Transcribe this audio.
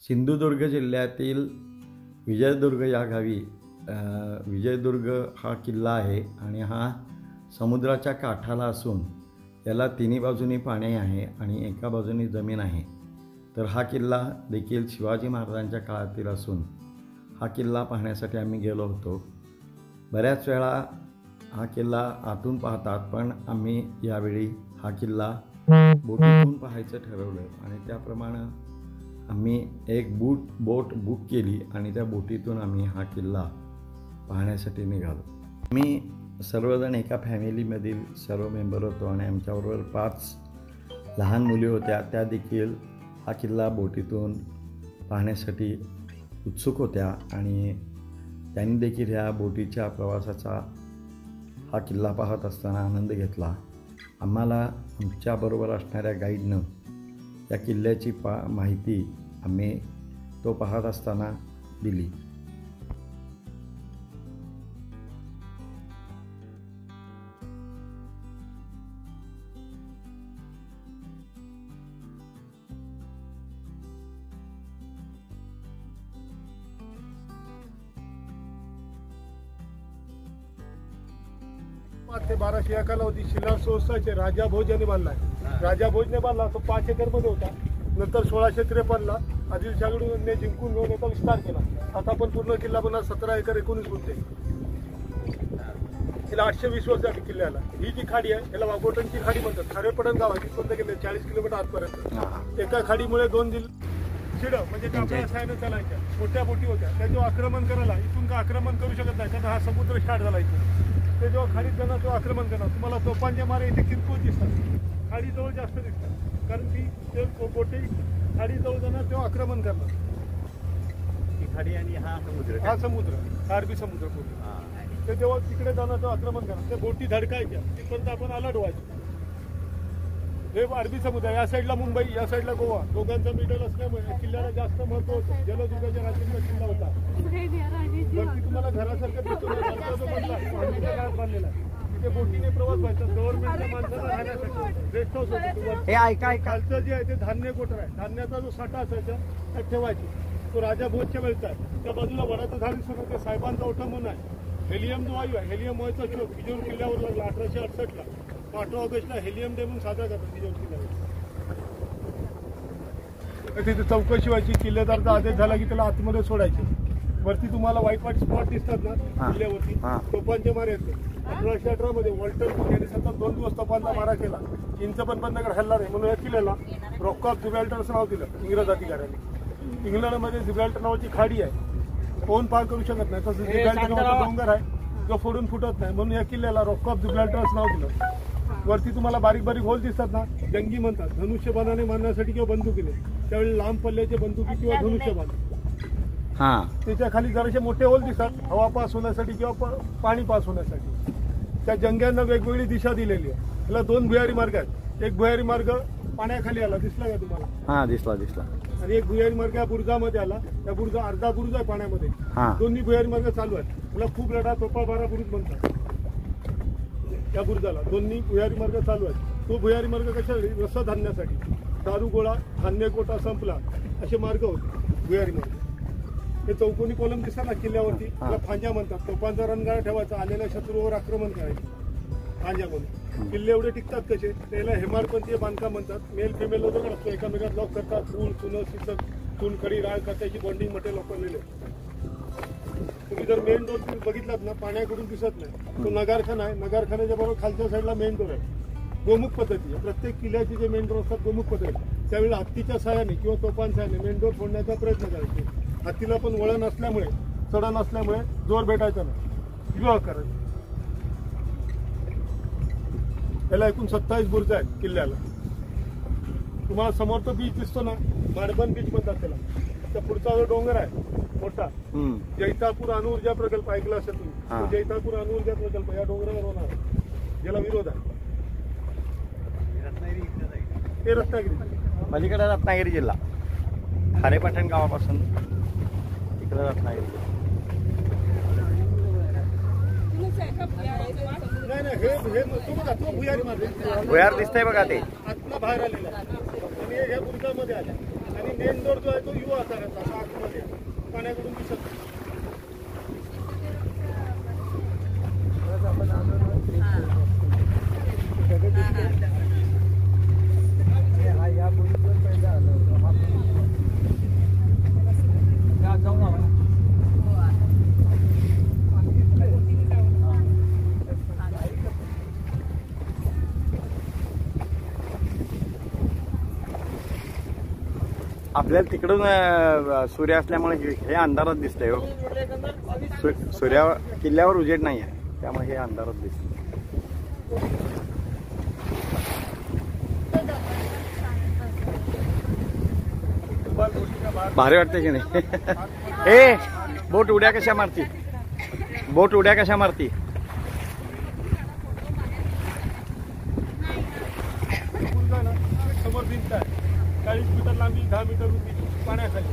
सिंधुदुर्ग जिल्ह्यातील विजयदुर्ग या गावी विजयदुर्ग हा किल्ला आहे आणि हा समुद्राच्या काठाला असून याला तिन्ही बाजूनी पाणी आहे आणि एका बाजूनी जमीन आहे। तर हा किल्ला देखील शिवाजी महाराजांच्या काळातील असून हा किल्ला पाहण्यासाठी आम्ही गेलो होतो। बऱ्याच वेळा हा किल्ला आतून पाहतात, पण आम्ही यावेळी हा किल्ला बोटीतून पाहायचं ठरवलं आणि त्याप्रमाणे आम्ही एक बोट बुक केली आणि त्या बोटीतून आम्ही हा किल्ला पाहण्यासाठी निघालो। मी सर्वजण एका फॅमिलीमधील सर्व मेंबर होतो आणि आमच्याबरोबर 5 लहान मुली होत्या, त्या देखील हा किल्ला बोटीतून पाहण्यासाठी उत्सुक होत्या आणि त्यांनी देखील ह्या बोटीच्या प्रवासाचा हा किल्ला पाहत असताना आनंद घेतला। आम्हाला आमच्याबरोबर असणाऱ्या गाईडनं या किल्ल्याची माहिती आम्ही तो पाहत असताना दिली। ते 1200 या कालावधी शिलार संस्थाचे राजा भोजने बांधला। राजा भोजने बांधला तो 5 एकरमध्ये होता। नंतर 1653ला आदिलशाहीकडून जिंकून घेऊन याचा विस्तार केला। आता पण पूर्ण किल्ला बनला 17 एकर 19 गुंठे। तिला 820 वर्ष झाली किल्ल्याला। ही जी खाडी आहे याला वाघोटनची खाडी म्हणतात। खारेपडण गाव आहे तिथून गेले 40 किलोमीटर आतपर्यंत। एका खाडीमुळे 2 जिल्हे शिडं म्हणजे आपल्या सायनं चालायच्या मोठ्या बोटी होत्या, त्याच्यावर आक्रमण करायला इथून का आक्रमण करू शकत नाही, कारण हा समुद्र स्टार्ट झाला इथे। ते जेव्हा खाडीत जाणार तेव्हा आक्रमण करणार। तुम्हाला तोफांचे मारे इथे किरकोळ दिसतात, खाडीजवळ जास्त दिसतात, कारण ती ते बोटी खाडीजवळ जाणार तेव्हा आक्रमण करणार। ही खाडी आणि हा समुद्र अरबी समुद्र ते जेव्हा तिकडे जाणार तेव्हा आक्रमण करणार। ते बोटी धडकायच्या तिथपर्यंत आपण अलर्ट व्हायचो। हे अरबी समुद्र, या साईडला मुंबई, या साईडला गोवा, दोघांचं मिडल असल्यामुळे किल्ल्याला जास्त महत्व होतं। जलदुर्गाच्या राजांचा किल्ला होता, वरती तुम्हाला घरासारखं बांधलेला आहे। तिथे बोटीने प्रवास व्हायचा। गव्हर्नमेंटच्या माणसाला राहण्यासाठी रेस्ट हाऊस होतं। खालचं जे आहे ते धान्य कोटर आहे, धान्याचा जो साठा असायचा त्यात ठेवायची। तो राजा भोजच्या वेळचा आहे। त्या बाजूला वडाचं झाड दिसत होते, साहेबांचा ओठा म्हणून आहे। हेलियम जो वायू आहे, हेलियम वायूचा शोध विजयपूर किल्ल्यावर लागला 1868ला। 18 ऑगस्टला हेलियम डे म्हणून साजरा करतात विजयपूर किल्ल्यावर। तिथे चौकशी व्हायची, किल्लेदारचा आदेश झाला की त्याला आतमध्ये सोडायचे। वरती तुम्हाला व्हाईट स्पॉट दिसतात ना किल्ल्यावरती, तोफांचे मारे आहेत। 1818 मध्ये वॉल्टर यांनी सतत 2 दिवस तोफांचा मारा केला। इंच पण बंद हल्ला नाही म्हणून या किल्ल्याला रॉक ऑफ जिब्राल्टर असं नाव दिलं इंग्रज अधिकाऱ्यांनी। इंग्लंडमध्ये जिब्राल्टर नावाची खाडी आहे, कोण पार करू शकत नाही। तसं जिब्राल्टर नावाचा डोंगर आहे जो फोडून फुटत नाही, म्हणून या किल्ल्याला रॉक ऑफ जिब्राल्टर असं नाव दिलं। वरती तुम्हाला बारीक बारीक होल दिसतात ना, जंगी म्हणतात। धनुष्यबाणाने मारण्यासाठी किंवा बंदुकीने, त्यावेळी लांब पल्ल्याचे बंदुकी किंवा धनुष्यबाण। त्याच्या खाली जराशे मोठे होल दिसतात, हवा पास होण्यासाठी किंवा पाणी पास होण्यासाठी। त्या जंग्यांना वेगवेगळी दिशा दिलेली आहे। त्याला 2 भुयारी मार्ग आहेत। एक भुयारी मार्ग पाण्याखाली आला, दिसला का तुम्हाला? दिसला। आणि एक भुयारी मार्ग या बुरुजामध्ये आला। त्या बुरुज अर्धा बुरुज आहे पाण्यामध्ये। दोन्ही भुयारी मार्ग चालू आहेत। त्याला खूप लढा तोफा 12 बुरुज म्हणतात या बुरुजाला। दोन्ही भुयारी मार्ग चालू आहेत। तो भुयारी मार्ग कशासाठी? रसद आणण्यासाठी। दारू गोळा, धान्य कोटा संपला असे मार्ग होते भुयारी मार्ग। हे चौकोनी कॉलम दिसतात ना किल्ल्यावरती, त्याला फांजा म्हणतात। तोफांचा रणगाडा ठेवायचा, आलेल्या शत्रूवर आक्रमण करायचे फांजामध्ये। किल्ले एवढे टिकतात कसे? त्याला हेमाडपंथीय बांधकाम म्हणतात। मेल फिमेल वगैरे असतो, एकामेकात लॉक करतात। फूल चुनं शिसक चुनखडी राळ कथ्याची बॉन्डिंग मध्ये लॉकलेले। तुम्ही जर मेन डोर बघितलात ना, पाण्याकडून दिसत नाही, तो नगारखाना आहे। नगारखान्याच्या बरोबर खालच्या साईडला मेन डोर आहे। गोमुख पद्धती आहे। प्रत्येक किल्ल्याचे जे मेन डोर असतात गोमुख पद्धती। त्यावेळी हत्तीच्या साह्याने किंवा तोफांच्या साह्याने मेन डोर फोडण्याचा प्रयत्न करायचे। हत्तीला पण वळण असल्यामुळे, चढण असल्यामुळे जोर भेटायचा नाही, विवाह करायचा। याला एकूण 27 बुर्ज आहेत किल्ल्याला। तुम्हाला समोर तो बीच दिसतो ना, माडबन बीच म्हणतात त्याला। त्या पुढचा जो डोंगर आहे मोठा, जैतापूर अणुऊर्जा प्रकल्प ऐकला असेल तुम्ही। जैतापूर अणुऊर्जा प्रकल्प या डोंगरावर होणार, ज्याला विरोध आहे। हे रत्नागिरी, पलीकडे रत्नागिरी जिल्हा, खारेपाटण गावापासून इकडे रत्नागिरी। नाही हे बघा, तो भुयारी मार्ग भुयार दिसतंय बघा, ते आत्मा बाहेर आलेला आणि या बुरुजामध्ये आले आणि मेन डोर जो आहे तो युवा आकाराचा असा आतमध्ये पाण्याकडून दिसत नाही. आपल्याला तिकडून सूर्य असल्यामुळे हे अंधारात दिसतंय हो. सूर्यावर किल्ल्यावर उजेड नाही आहे त्यामुळे हे अंधारात दिसतं. भारी वाटते की नाही? ए बोट उड्या कशा मारती? बोट उड्या कशा मारती? समोर भिंत आहे 40 मीटर लांबी 10 मीटर रुंदी पाण्याखाली.